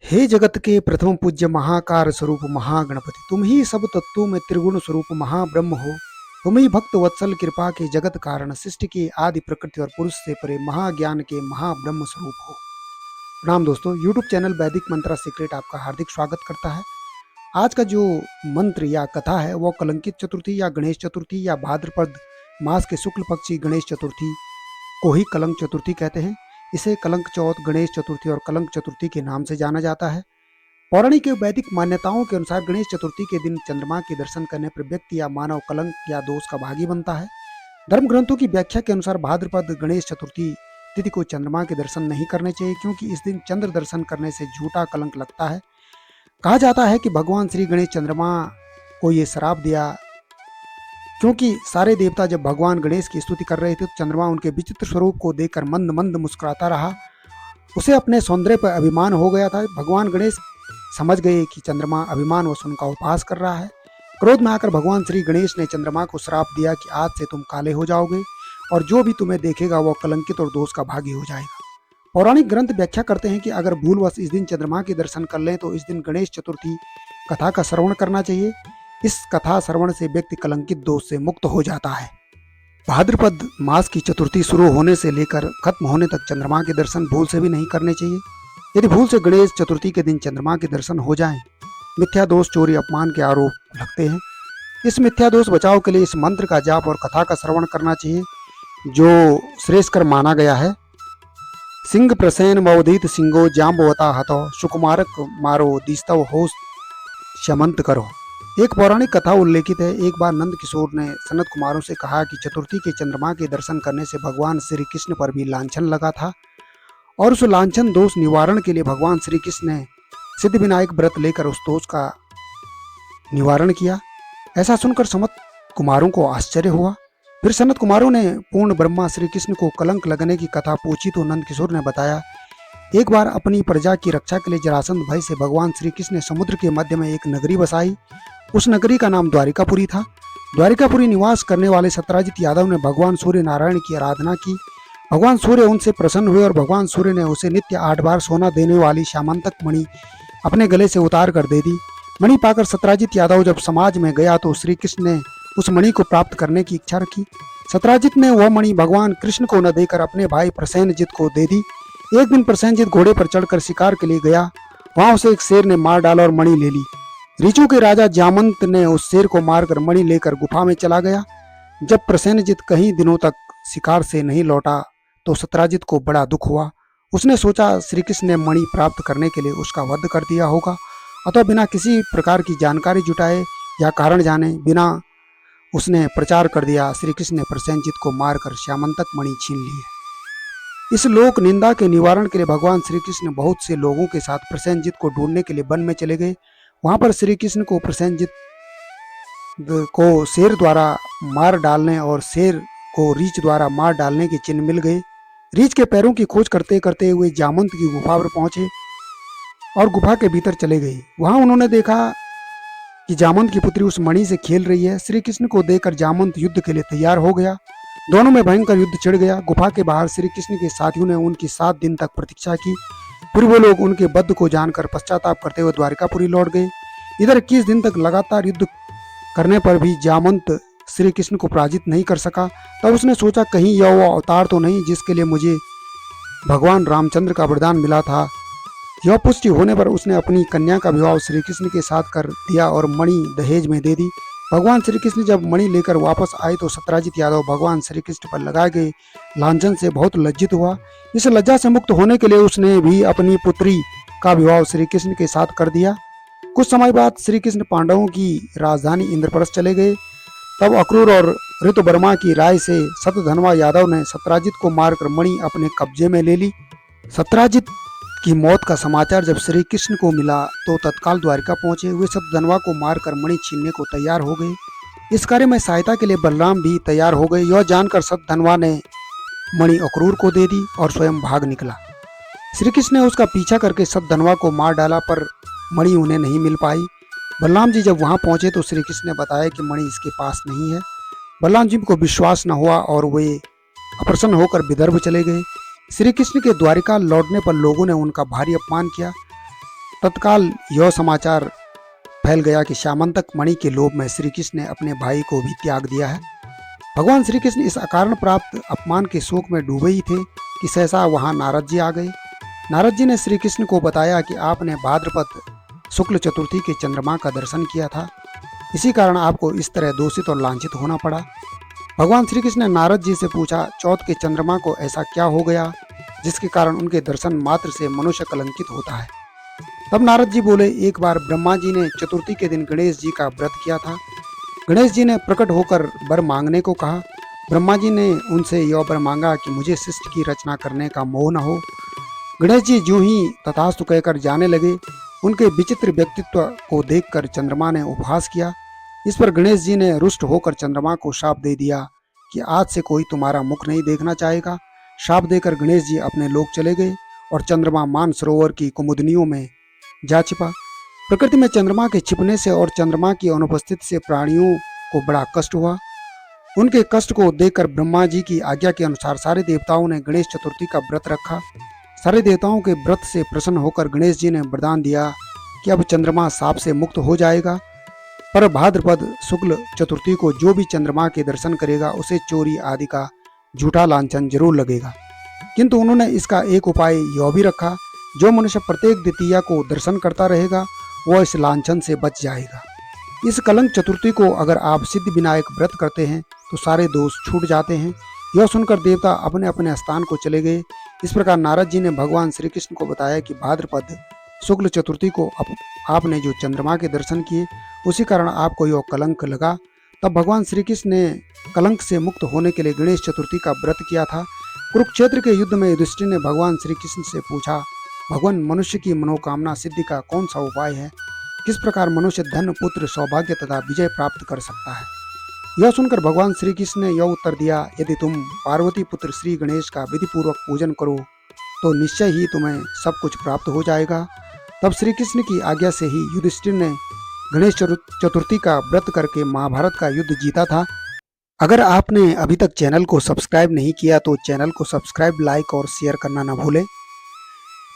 हे जगत के प्रथम पूज्य महाकार स्वरूप महागणपति, तुम ही सब तत्वों में त्रिगुण स्वरूप महाब्रह्म हो। तुम ही भक्त वत्सल कृपा के जगत कारण, सृष्टि की आदि प्रकृति और पुरुष से परे महाज्ञान के महाब्रह्म स्वरूप हो। प्रणाम दोस्तों, यूट्यूब चैनल वैदिक मंत्रा सीक्रेट आपका हार्दिक स्वागत करता है। आज का जो मंत्र या कथा है वो कलंकित चतुर्थी या गणेश चतुर्थी या भाद्रपद मास के शुक्ल पक्षी गणेश चतुर्थी को ही कलंक चतुर्थी कहते हैं। इसे कलंक चौथ, गणेश चतुर्थी और कलंक चतुर्थी के नाम से जाना जाता है। पौराणिक एवं वैदिक मान्यताओं के अनुसार गणेश चतुर्थी के दिन चंद्रमा के दर्शन करने पर व्यक्ति या मानव कलंक या दोष का भागी बनता है। धर्म ग्रंथों की व्याख्या के अनुसार भाद्रपद गणेश चतुर्थी तिथि को चंद्रमा के दर्शन नहीं करने चाहिए, क्योंकि इस दिन चंद्र दर्शन करने से झूठा कलंक लगता है। कहा जाता है कि भगवान श्री गणेश चंद्रमा को ये श्राप दिया, क्योंकि सारे देवता जब भगवान गणेश की स्तुति कर रहे थे तो चंद्रमा उनके विचित्र स्वरूप को देखकर मंद मंद मुस्कुराता रहा। उसे अपने सौंदर्य पर अभिमान हो गया था। भगवान गणेश समझ गए कि चंद्रमा अभिमानवश उनका उपहास कर रहा है। क्रोध में आकर भगवान श्री गणेश ने चंद्रमा को श्राप दिया कि आज से तुम काले हो जाओगे और जो भी तुम्हें देखेगा वह कलंकित और दोष का भागी हो जाएगा। पौराणिक ग्रंथ व्याख्या करते हैं कि अगर भूलवश इस दिन चंद्रमा के दर्शन कर लें तो इस दिन गणेश चतुर्थी कथा का श्रवण करना चाहिए। इस कथा श्रवण से व्यक्ति कलंकित दोष से मुक्त हो जाता है। भाद्रपद मास की चतुर्थी शुरू होने से लेकर खत्म होने तक चंद्रमा के दर्शन भूल से भी नहीं करने चाहिए। यदि भूल से गणेश चतुर्थी के दिन चंद्रमा के दर्शन हो जाएं, मिथ्या दोष, चोरी, अपमान के आरोप लगते हैं। इस मिथ्या दोष बचाव के लिए इस मंत्र का जाप और कथा का श्रवण करना चाहिए, जो श्रेष्ठकर माना गया है। सिंह प्रसेन मवोदित सिंगो जाम्बवता हतो, सुकुमारक मारो दिस्तव होश शमंत करो। एक पौराणिक कथा उल्लेखित है। एक बार नंद किशोर ने सनत कुमारों से कहा कि चतुर्थी के चंद्रमा के दर्शन करने से भगवान श्री कृष्ण पर भी लांछन लगा था और उस लांछन दोष निवारण के लिए भगवान श्री कृष्ण ने सिद्ध विनायक व्रत लेकर उस दोष का निवारण किया। ऐसा सुनकर सनत कुमारों को आश्चर्य हुआ। फिर सनत कुमारों ने पूर्ण ब्रह्मा श्री कृष्ण को कलंक लगने की कथा पूछी तो नंद किशोर ने बताया, एक बार अपनी प्रजा की रक्षा के लिए जरासंध भय से भगवान श्री कृष्ण ने समुद्र के मध्य में एक नगरी बसाई। उस नगरी का नाम द्वारिकापुरी था। द्वारिकापुरी निवास करने वाले सत्राजित यादव ने भगवान सूर्य नारायण की आराधना की। भगवान सूर्य उनसे प्रसन्न हुए और भगवान सूर्य ने उसे नित्य 8 बार सोना देने वाली श्यामंतक मणि अपने गले से उतार कर दे दी। मणि पाकर सत्राजित यादव जब समाज में गया तो श्री कृष्ण ने उस मणि को प्राप्त करने की इच्छा रखी। सत्राजित ने वह मणि भगवान कृष्ण को न देकर अपने भाई प्रसेनजित को दे दी। एक दिन प्रसेनजित घोड़े पर चढ़कर शिकार के लिए गया। वहां उसे एक शेर ने मार डाला और मणि ले ली। ऋचु के राजा जामंत ने उस शेर को मारकर मणि लेकर गुफा में चला गया। जब प्रसेनजित कई दिनों तक शिकार से नहीं लौटा तो सत्राजित को बड़ा दुख हुआ। उसने सोचा श्री कृष्ण ने मणि प्राप्त करने के लिए उसका वध कर दिया होगा, अतः बिना किसी प्रकार की जानकारी जुटाए या कारण जाने बिना उसने प्रचार कर दिया, श्री कृष्ण ने प्रसेनजित को मारकर श्यामंतक मणि छीन ली। इस लोक निंदा के निवारण के लिए भगवान श्री कृष्ण बहुत से लोगों के साथ प्रसेनजित को ढूंढने के लिए वन में चले गए। वहां पर श्री कृष्ण को प्रसेनजित को शेर द्वारा मार डालने और शेर को रीछ द्वारा मार डालने के चिन्ह मिल गए। रीछ के पैरों की खोज करते करते हुए जामंत की गुफा पर पहुंचे और गुफा के भीतर चले गए। वहां उन्होंने देखा कि जामंत की पुत्री उस मणि से खेल रही है। श्री कृष्ण को देखकर जामंत युद्ध के लिए तैयार हो गया। दोनों में भयंकर युद्ध छिड़ गया। गुफा के बाहर श्री कृष्ण के साथियों ने उनकी 7 दिन तक प्रतीक्षा की। फिर वो लोग उनके वध को जानकर पश्चाताप करते हुए द्वारिकापुरी लौट गए। इधर 21 दिन तक लगातार युद्ध करने पर भी जामंत श्री कृष्ण को पराजित नहीं कर सका। तब उसने सोचा, कहीं यह वो अवतार तो नहीं जिसके लिए मुझे भगवान रामचंद्र का वरदान मिला था। यह पुष्टि होने पर उसने अपनी कन्या का विवाह श्री कृष्ण के साथ कर दिया और मणि दहेज में दे दी। भगवान श्री कृष्ण जब मणि लेकर वापस आए तो सत्राजित यादव भगवान श्री कृष्ण पर लगाए गए लांछन से बहुत लज्जित हुआ। इस लज्जा से मुक्त होने के लिए उसने भी अपनी पुत्री का विवाह श्री कृष्ण के साथ कर दिया। कुछ समय बाद श्री कृष्ण पांडवों की राजधानी इंद्रप्रस्थ चले गए। तब अक्रूर और ऋतुवर्मा की राय से शतधनवा यादव ने सत्राजित को मारकर मणि अपने कब्जे में ले ली। सत्राजित की मौत का समाचार जब श्री कृष्ण को मिला तो तत्काल द्वारिका पहुंचे। वे शतधनवा को मारकर मणि छीनने को तैयार हो गए। इस कार्य में सहायता के लिए बलराम भी तैयार हो गए। यह जानकर शतधनवा ने मणि अक्रूर को दे दी और स्वयं भाग निकला। श्री कृष्ण ने उसका पीछा करके शतधनवा को मार डाला, पर मणि उन्हें नहीं मिल पाई। बलराम जी जब वहां पहुंचे तो श्री कृष्ण ने बताया कि मणि इसके पास नहीं है। बलराम जी को विश्वास न हुआ और वे अप्रसन्न होकर विदर्भ चले गए। श्री कृष्ण के द्वारिका लौटने पर लोगों ने उनका भारी अपमान किया। तत्काल यह समाचार फैल गया कि श्यामंतक मणि के लोभ में श्री कृष्ण ने अपने भाई को भी त्याग दिया है। भगवान श्री कृष्ण इस अकारण प्राप्त अपमान के शोक में डूबे ही थे कि सहसा वहां नारद जी आ गए। नारद जी ने श्री कृष्ण को बताया कि आपने भाद्रपद शुक्ल चतुर्थी के चंद्रमा का दर्शन किया था, इसी कारण आपको इस तरह दूषित और लांछित होना पड़ा। भगवान श्री कृष्ण ने नारद जी से पूछा, चौथ के चंद्रमा को ऐसा क्या हो गया जिसके कारण उनके दर्शन मात्र से मनुष्य कलंकित होता है। तब नारद जी बोले, एक बार ब्रह्मा जी ने चतुर्थी के दिन गणेश जी का व्रत किया था। गणेश जी ने प्रकट होकर वर मांगने को कहा। ब्रह्मा जी ने उनसे यह वर मांगा कि मुझे सृष्टि की रचना करने का मोह न हो। गणेश जी जो ही तथास्तु कहकर जाने लगे, उनके विचित्र व्यक्तित्व को देखकर चंद्रमा ने उपहास किया। इस पर गणेश जी ने रुष्ट होकर चंद्रमा को शाप दे दिया कि आज से कोई तुम्हारा मुख नहीं देखना चाहेगा। शाप देकर गणेश जी अपने लोक चले गए और चंद्रमा मान सरोवर की कुमुदनियों में जा छिपा। प्रकृति में चंद्रमा के छिपने से और चंद्रमा की अनुपस्थिति से प्राणियों को बड़ा कष्ट हुआ। उनके कष्ट को देखकर ब्रह्मा जी की आज्ञा के अनुसार सारे देवताओं ने गणेश चतुर्थी का व्रत रखा। सारे देवताओं के व्रत से प्रसन्न होकर गणेश जी ने वरदान दिया कि अब चंद्रमा शाप से मुक्त हो जाएगा, पर भाद्रपद शुक्ल चतुर्थी को जो भी चंद्रमा के दर्शन करेगा उसे चोरी आदि का झूठा लांछन जरूर लगेगा। किंतु उन्होंने इसका एक उपाय यह भी रखा, जो मनुष्य प्रत्येक द्वितीया को दर्शन करता रहेगा वह इस लांछन से बच जाएगा। इस कलंक चतुर्थी को अगर आप सिद्धि विनायक व्रत करते हैं तो सारे दोष छूट जाते हैं। यह सुनकर देवता अपने अपने स्थान को चले गए। इस प्रकार नारद जी ने भगवान श्री कृष्ण को बताया कि भाद्रपद शुक्ल चतुर्थी को आपने जो चंद्रमा के दर्शन किए उसी कारण आपको यह कलंक लगा। तब भगवान श्री कृष्ण ने कलंक से मुक्त होने के लिए गणेश चतुर्थी का व्रत किया था। कुरुक्षेत्र के युद्ध में युधिष्ठिर ने भगवान श्री कृष्ण से पूछा, भगवान मनुष्य की मनोकामना सिद्धि का कौन सा उपाय है? किस प्रकार मनुष्य धन, पुत्र, सौभाग्य तथा विजय प्राप्त कर सकता है? यह सुनकर भगवान श्री कृष्ण ने यह उत्तर दिया, यदि तुम पार्वती पुत्र श्री गणेश का विधि पूर्वक पूजन करो तो निश्चय ही तुम्हें सब कुछ प्राप्त हो जाएगा। तब श्री कृष्ण की आज्ञा से ही युधिष्ठिर ने गणेश चतुर्थी का व्रत करके महाभारत का युद्ध जीता था। अगर आपने अभी तक चैनल को सब्सक्राइब नहीं किया तो चैनल को सब्सक्राइब, लाइक और शेयर करना न भूलें।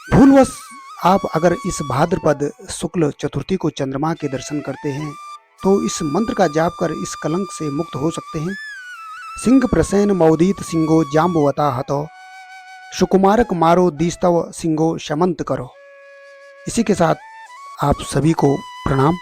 भूलवश आप अगर इस भाद्रपद शुक्ल चतुर्थी को चंद्रमा के दर्शन करते हैं तो इस मंत्र का जाप कर इस कलंक से मुक्त हो सकते हैं। सिंह प्रसेन मौदीत सिंहो जाम्बवता हतो, सुकुमारक मारो दीस्तव सिंहो शमंत करो। इसी के साथ आप सभी को प्रणाम।